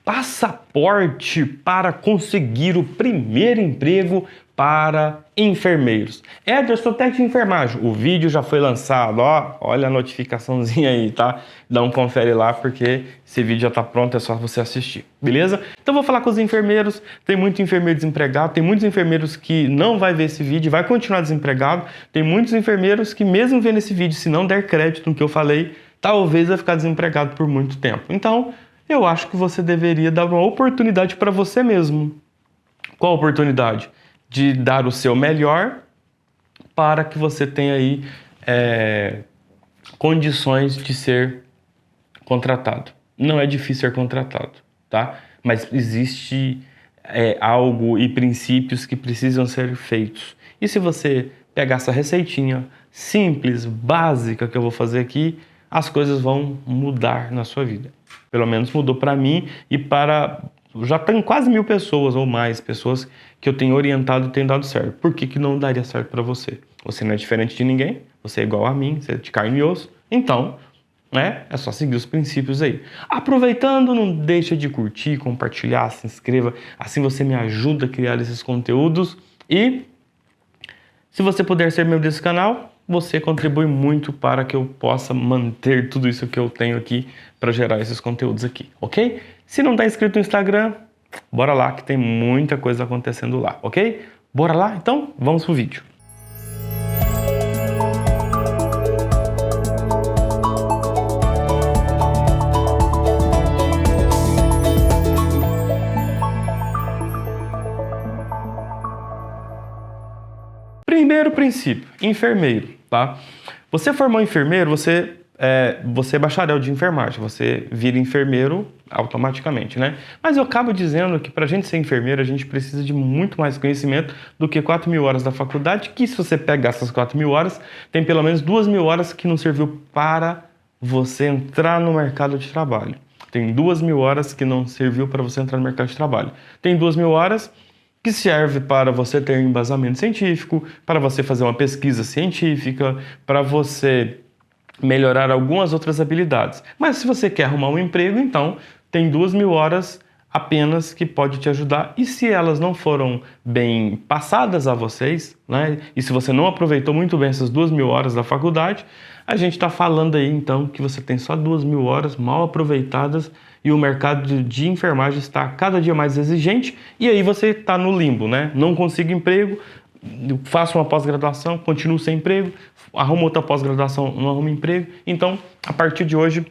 passaporte para conseguir o primeiro emprego para enfermeiros. Ederson, técnico de enfermagem, o vídeo já foi lançado, ó, olha a notificaçãozinha aí, tá? Dá um confere lá porque esse vídeo já tá pronto, é só você assistir, beleza? Então vou falar com os enfermeiros, tem muito enfermeiro desempregado, tem muitos enfermeiros que não vai ver esse vídeo, vai continuar desempregado, tem muitos enfermeiros que mesmo vendo esse vídeo, se não der crédito no que eu falei, talvez vai ficar desempregado por muito tempo. Então, eu acho que você deveria dar uma oportunidade para você mesmo. Qual oportunidade? De dar o seu melhor para que você tenha aí condições de ser contratado. Não é difícil ser contratado, tá? Mas existe algo e princípios que precisam ser feitos. E se você pegar essa receitinha simples, básica que eu vou fazer aqui, as coisas vão mudar na sua vida. Pelo menos mudou para mim e para... Já tem quase 1000 pessoas ou mais pessoas que eu tenho orientado e tem dado certo. Por que não daria certo para você? Você não é diferente de ninguém, você é igual a mim, você é de carne e osso. Então, é só seguir os princípios aí. Aproveitando, não deixa de curtir, compartilhar, se inscreva. Assim você me ajuda a criar esses conteúdos. E se você puder ser membro desse canal, você contribui muito para que eu possa manter tudo isso que eu tenho aqui para gerar esses conteúdos aqui, ok? Se não está inscrito no Instagram, bora lá que tem muita coisa acontecendo lá, ok? Bora lá? Então, vamos pro vídeo. Primeiro princípio, enfermeiro, tá? Você formou enfermeiro, você é bacharel de enfermagem, você vira enfermeiro automaticamente, né? Mas eu acabo dizendo que para a gente ser enfermeiro, a gente precisa de muito mais conhecimento do que 4.000 horas da faculdade, que se você pegar essas 4.000 horas, tem pelo menos 2.000 horas que não serviu para você entrar no mercado de trabalho. Tem 2.000 horas que não serviu para você entrar no mercado de trabalho. Tem 2.000 horas que serve para você ter um embasamento científico, para você fazer uma pesquisa científica, para você melhorar algumas outras habilidades. Mas se você quer arrumar um emprego, então tem 2.000 horas apenas que pode te ajudar. E se elas não foram bem passadas a vocês, né? E se você não aproveitou muito bem essas 2.000 horas da faculdade, a gente está falando aí então que você tem só 2.000 horas mal aproveitadas e o mercado de enfermagem está cada dia mais exigente e aí você está no limbo, né? Não consigo emprego, faço uma pós-graduação, continuo sem emprego, arrumo outra pós-graduação, não arrumo emprego. Então, a partir de hoje,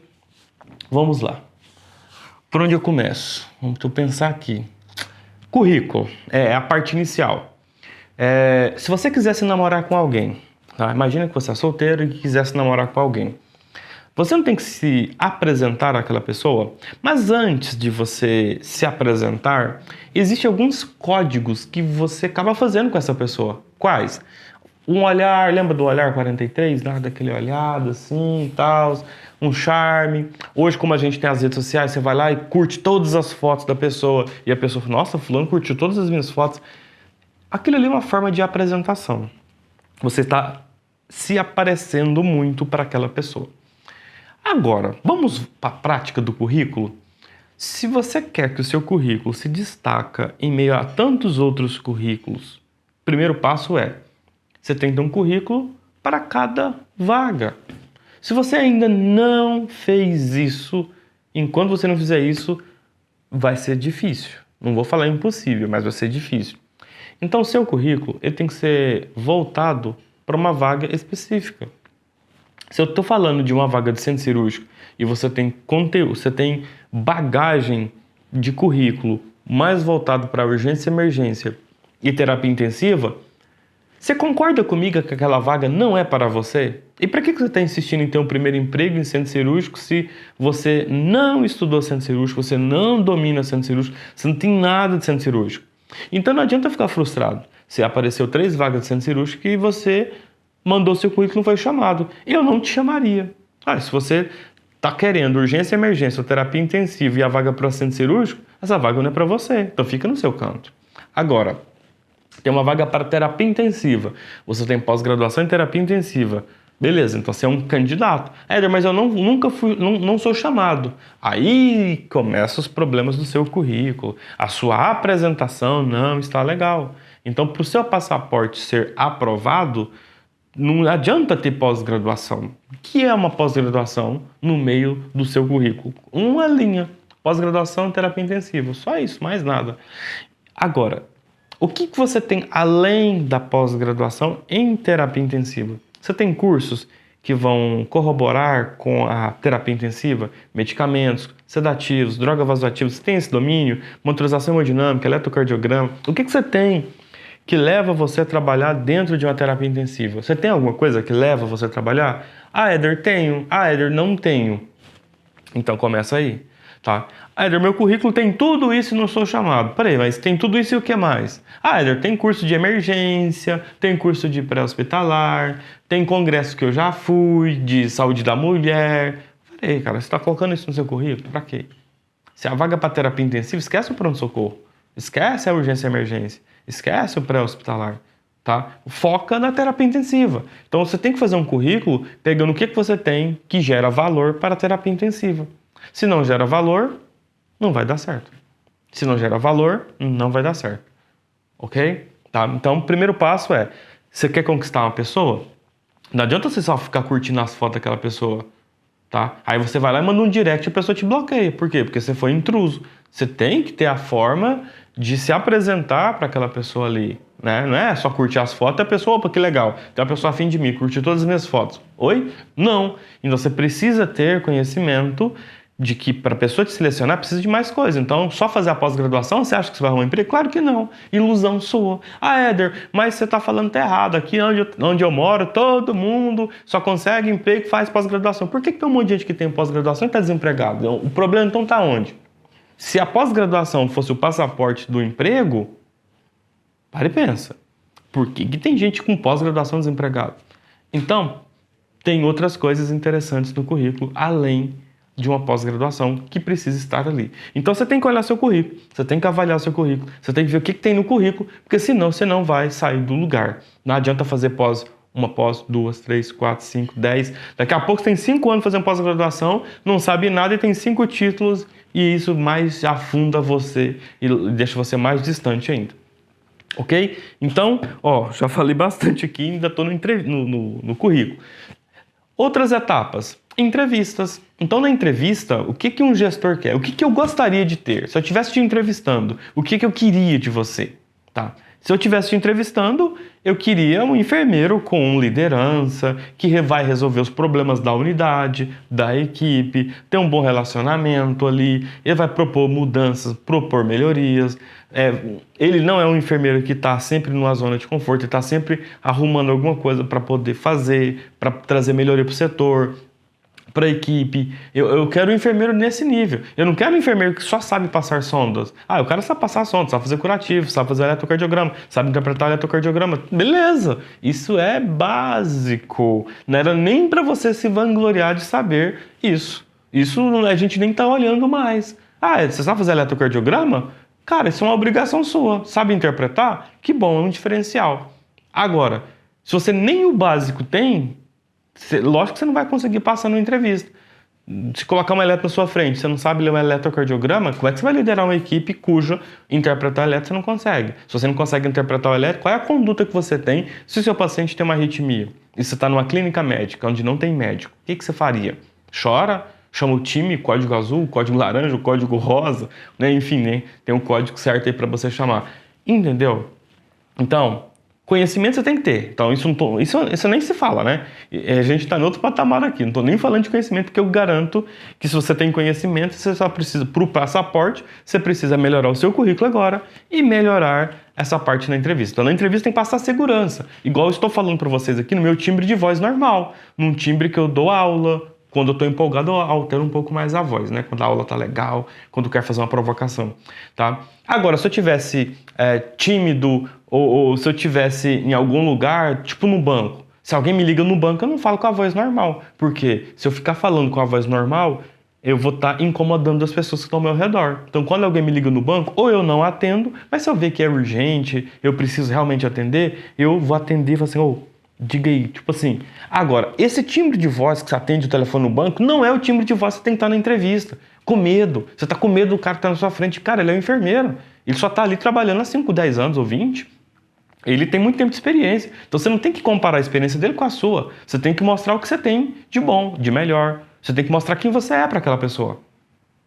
vamos lá. Por onde eu começo? Vamos pensar aqui. Currículo é a parte inicial. Se você quisesse namorar com alguém, tá? Imagina que você é solteiro e quisesse namorar com alguém. Você não tem que se apresentar àquela pessoa, mas antes de você se apresentar, existem alguns códigos que você acaba fazendo com essa pessoa. Quais? Um olhar, lembra do olhar 43? Daquele olhado assim e tal, um charme. Hoje, como a gente tem as redes sociais, você vai lá e curte todas as fotos da pessoa e a pessoa fala, nossa, fulano curtiu todas as minhas fotos. Aquilo ali é uma forma de apresentação. Você está se aparecendo muito para aquela pessoa. Agora, vamos para a prática do currículo? Se você quer que o seu currículo se destaca em meio a tantos outros currículos, o primeiro passo é, você tem que ter um currículo para cada vaga. Se você ainda não fez isso, enquanto você não fizer isso, vai ser difícil. Não vou falar impossível, mas vai ser difícil. Então, o seu currículo ele tem que ser voltado para uma vaga específica. Se eu estou falando de uma vaga de centro cirúrgico e você tem conteúdo, você tem bagagem de currículo mais voltado para urgência e emergência e terapia intensiva, você concorda comigo que aquela vaga não é para você? E para que você está insistindo em ter um primeiro emprego em centro cirúrgico se você não estudou centro cirúrgico, você não domina centro cirúrgico, você não tem nada de centro cirúrgico? Então não adianta ficar frustrado. Se apareceu 3 vagas de centro cirúrgico e você mandou seu currículo e não foi chamado. Eu não te chamaria. Se você está querendo urgência e emergência, ou terapia intensiva e a vaga para centro cirúrgico, essa vaga não é para você. Então fica no seu canto. Agora, tem uma vaga para terapia intensiva. Você tem pós-graduação em terapia intensiva. Beleza, então você é um candidato. Éder, mas eu nunca fui, não sou chamado. Aí começam os problemas do seu currículo. A sua apresentação não está legal. Então, para o seu passaporte ser aprovado, não adianta ter pós-graduação. O que é uma pós-graduação no meio do seu currículo? Uma linha. Pós-graduação em terapia intensiva. Só isso, mais nada. Agora, o que você tem além da pós-graduação em terapia intensiva? Você tem cursos que vão corroborar com a terapia intensiva, medicamentos, sedativos, drogas vasoativas. Você tem esse domínio? Monitorização hemodinâmica, eletrocardiograma. O que você tem que leva você a trabalhar dentro de uma terapia intensiva? Você tem alguma coisa que leva você a trabalhar? Ah, Éder, tenho. Ah, Éder, não tenho. Então começa aí, tá? Ah, Éder, meu currículo tem tudo isso e não sou chamado. Peraí, mas tem tudo isso e o que mais? Ah, Éder, tem curso de emergência, tem curso de pré-hospitalar, tem congresso que eu já fui, de saúde da mulher. Peraí, cara, você tá colocando isso no seu currículo? Pra quê? Se a vaga para terapia intensiva, esquece o pronto-socorro. Esquece a urgência e emergência. Esquece o pré-hospitalar. Tá? Foca na terapia intensiva. Então você tem que fazer um currículo pegando o que você tem que gera valor para a terapia intensiva. Se não gera valor, não vai dar certo. Se não gera valor, não vai dar certo. Ok? Tá? Então o primeiro passo é, você quer conquistar uma pessoa? Não adianta você só ficar curtindo as fotos daquela pessoa. Tá? Aí você vai lá e manda um direct e a pessoa te bloqueia. Por quê? Porque você foi intruso. Você tem que ter a forma de se apresentar para aquela pessoa ali. Né? Não é só curtir as fotos e a pessoa, opa, que legal, tem uma pessoa afim de mim, curtir todas as minhas fotos. Oi? Não. Então você precisa ter conhecimento de que para a pessoa te selecionar precisa de mais coisa. Então, só fazer a pós-graduação, você acha que você vai arrumar um emprego? Claro que não. Ilusão sua. Ah, Éder, mas você está falando tá errado. Aqui onde eu moro, todo mundo só consegue emprego e faz pós-graduação. Por que tem um monte de gente que tem pós-graduação e está desempregado? Então, o problema então está onde? Se a pós-graduação fosse o passaporte do emprego, para e pensa. Por que tem gente com pós-graduação desempregado? Então, tem outras coisas interessantes no currículo, além de uma pós-graduação que precisa estar ali. Então você tem que olhar seu currículo, você tem que avaliar seu currículo, você tem que ver o que tem no currículo, porque senão você não vai sair do lugar. Não adianta fazer uma pós, 2, 3, 4, 5, 10. Daqui a pouco você tem 5 anos fazendo pós-graduação, não sabe nada e tem 5 títulos e isso mais afunda você e deixa você mais distante ainda. Ok? Então, já falei bastante aqui, ainda estou no currículo. Outras etapas. Entrevistas. Então, na entrevista, o que um gestor quer? O que eu gostaria de ter? Se eu estivesse te entrevistando, o que eu queria de você? Tá? Se eu estivesse te entrevistando, eu queria um enfermeiro com liderança, que vai resolver os problemas da unidade, da equipe, ter um bom relacionamento ali, ele vai propor mudanças, propor melhorias. Ele não é um enfermeiro que está sempre numa zona de conforto, ele está sempre arrumando alguma coisa para poder fazer, para trazer melhoria para o setor, para a equipe. Eu quero um enfermeiro nesse nível. Eu não quero um enfermeiro que só sabe passar sondas. Eu quero saber passar sondas, sabe fazer curativo, sabe fazer eletrocardiograma, sabe interpretar eletrocardiograma. Beleza, isso é básico. Não era nem para você se vangloriar de saber isso. Isso a gente nem está olhando mais. Você sabe fazer eletrocardiograma? Cara, isso é uma obrigação sua. Sabe interpretar? Que bom, é um diferencial. Agora, se você nem o básico tem, lógico que você não vai conseguir passar numa entrevista. Se colocar uma eletro na sua frente, você não sabe ler um eletrocardiograma, como é que você vai liderar uma equipe cuja interpretar eletro você não consegue? Se você não consegue interpretar o eletro, qual é a conduta que você tem se o seu paciente tem uma arritmia? E você está numa clínica médica, onde não tem médico, o que você faria? Chora? Chama o time, código azul, código laranja, código rosa, né? Enfim, né? Tem um código certo aí para você chamar. Entendeu? Então, conhecimento você tem que ter. Então, isso nem se fala, né? A gente está em outro patamar aqui. Não estou nem falando de conhecimento, porque eu garanto que se você tem conhecimento, você só precisa, para o passaporte, você precisa melhorar o seu currículo agora e melhorar essa parte na entrevista. Então, na entrevista tem que passar segurança. Igual eu estou falando para vocês aqui no meu timbre de voz normal. Num timbre que eu dou aula. Quando eu estou empolgado, eu altero um pouco mais a voz, né? Quando a aula tá legal, quando eu quero fazer uma provocação, tá? Agora, se eu tivesse tímido ou se eu tivesse em algum lugar, tipo no banco, se alguém me liga no banco, eu não falo com a voz normal. Porque se eu ficar falando com a voz normal, eu vou estar incomodando as pessoas que estão ao meu redor. Então, quando alguém me liga no banco, ou eu não atendo, mas se eu ver que é urgente, eu preciso realmente atender, eu vou atender e falar assim, Diga aí, tipo assim. Agora, esse timbre de voz que você atende o telefone no banco não é o timbre de voz que você tem que estar na entrevista. Com medo. Você tá com medo do cara que tá na sua frente. Cara, ele é um enfermeiro. Ele só tá ali trabalhando há 5, 10 anos ou 20. Ele tem muito tempo de experiência. Então você não tem que comparar a experiência dele com a sua. Você tem que mostrar o que você tem de bom, de melhor. Você tem que mostrar quem você é para aquela pessoa.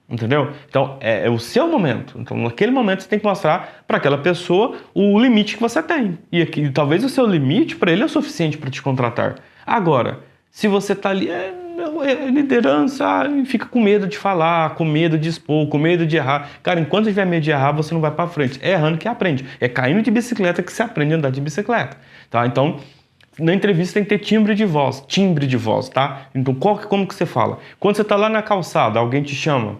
Entendeu? Então é o seu momento. Então naquele momento você tem que mostrar para aquela pessoa o limite que você tem. E aqui, talvez o seu limite para ele é o suficiente para te contratar. Agora, se você tá ali, liderança, fica com medo de falar, com medo de expor, com medo de errar. Cara, enquanto tiver medo de errar, você não vai para frente. É errando que aprende. É caindo de bicicleta que se aprende a andar de bicicleta. Tá? Então, na entrevista tem que ter timbre de voz, tá? Então, como que você fala? Quando você tá lá na calçada, alguém te chama,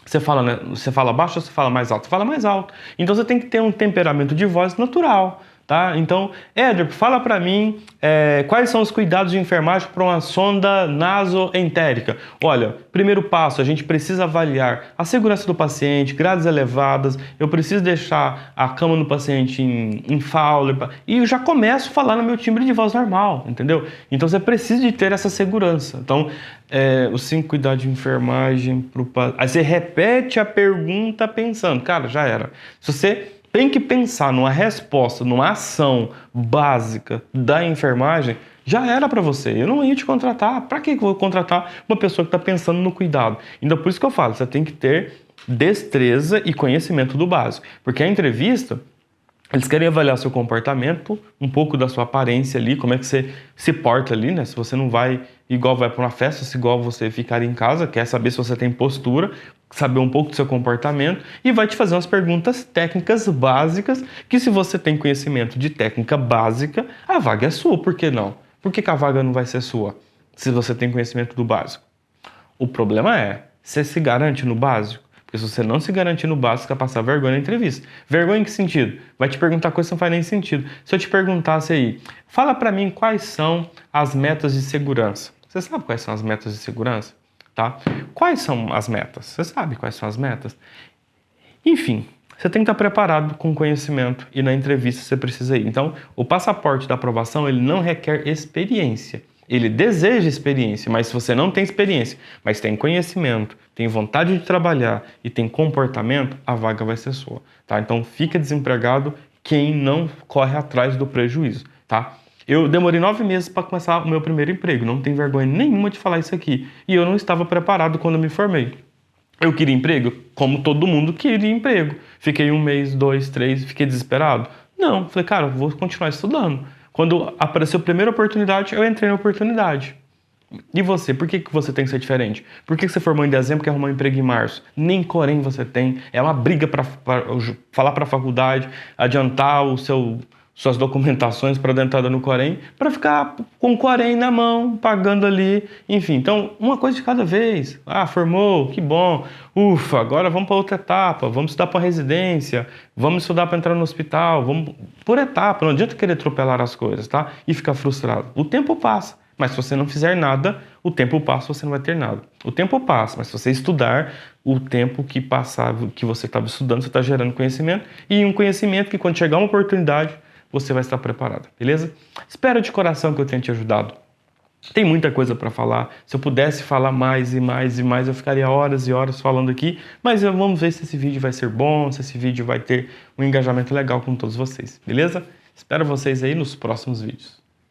você fala, né? Você fala baixo ou você fala mais alto? Você fala mais alto. Então você tem que ter um temperamento de voz natural, tá? Então, Éder, fala pra mim quais são os cuidados de enfermagem para uma sonda nasoentérica. Olha, primeiro passo, a gente precisa avaliar a segurança do paciente, grades elevadas, eu preciso deixar a cama do paciente em Fowler, e eu já começo a falar no meu timbre de voz normal, entendeu? Então você precisa de ter essa segurança. Então, os 5 cuidados de enfermagem pro paciente. Aí você repete a pergunta pensando, cara, já era. Se você tem que pensar numa resposta, numa ação básica da enfermagem, já era para você. Eu não ia te contratar. Para que eu vou contratar uma pessoa que está pensando no cuidado? Ainda por isso que eu falo, você tem que ter destreza e conhecimento do básico. Porque a entrevista, eles querem avaliar seu comportamento, um pouco da sua aparência ali, como é que você se porta ali, né? Se você não vai igual vai para uma festa, se igual você ficar em casa, quer saber se você tem postura, saber um pouco do seu comportamento e vai te fazer umas perguntas técnicas básicas que se você tem conhecimento de técnica básica, a vaga é sua, por que não? Por que a vaga não vai ser sua se você tem conhecimento do básico? O problema é, você se garante no básico? Porque se você não se garantir no básico, você vai passar vergonha na entrevista. Vergonha em que sentido? Vai te perguntar coisa que não faz nem sentido. Se eu te perguntasse aí, fala pra mim quais são as metas de segurança. Você sabe quais são as metas de segurança? Tá? Quais são as metas? Você sabe quais são as metas? Enfim, você tem que estar preparado com conhecimento e na entrevista você precisa ir. Então, o passaporte da aprovação, ele não requer experiência. Ele deseja experiência, mas se você não tem experiência, mas tem conhecimento, tem vontade de trabalhar e tem comportamento, a vaga vai ser sua, tá? Então, fica desempregado quem não corre atrás do prejuízo, tá? Eu demorei 9 meses para começar o meu primeiro emprego, não tenho vergonha nenhuma de falar isso aqui. E eu não estava preparado quando me formei. Eu queria emprego? Como todo mundo queria emprego. Fiquei 1 mês, 2, 3, fiquei desesperado? Não, falei, cara, eu vou continuar estudando. Quando apareceu a primeira oportunidade, eu entrei na oportunidade. E você? Por que você tem que ser diferente? Por que você formou em dezembro e quer arrumar um emprego em março? Nem Corém você tem. É uma briga para falar para a faculdade, adiantar suas documentações para dar entrada no Corém, para ficar com o Corém na mão, pagando ali, enfim. Então, uma coisa de cada vez. Ah, formou, que bom. Ufa, agora vamos para outra etapa, vamos estudar para residência, vamos estudar para entrar no hospital, vamos por etapa. Não adianta querer atropelar as coisas, tá? E ficar frustrado. O tempo passa, mas se você não fizer nada, o tempo passa, você não vai ter nada. O tempo passa, mas se você estudar, o tempo que passava, que você estava estudando, você está gerando conhecimento, e um conhecimento que quando chegar uma oportunidade, você vai estar preparado, beleza? Espero de coração que eu tenha te ajudado. Tem muita coisa para falar. Se eu pudesse falar mais e mais e mais, eu ficaria horas e horas falando aqui. Mas vamos ver se esse vídeo vai ser bom, se esse vídeo vai ter um engajamento legal com todos vocês, beleza? Espero vocês aí nos próximos vídeos.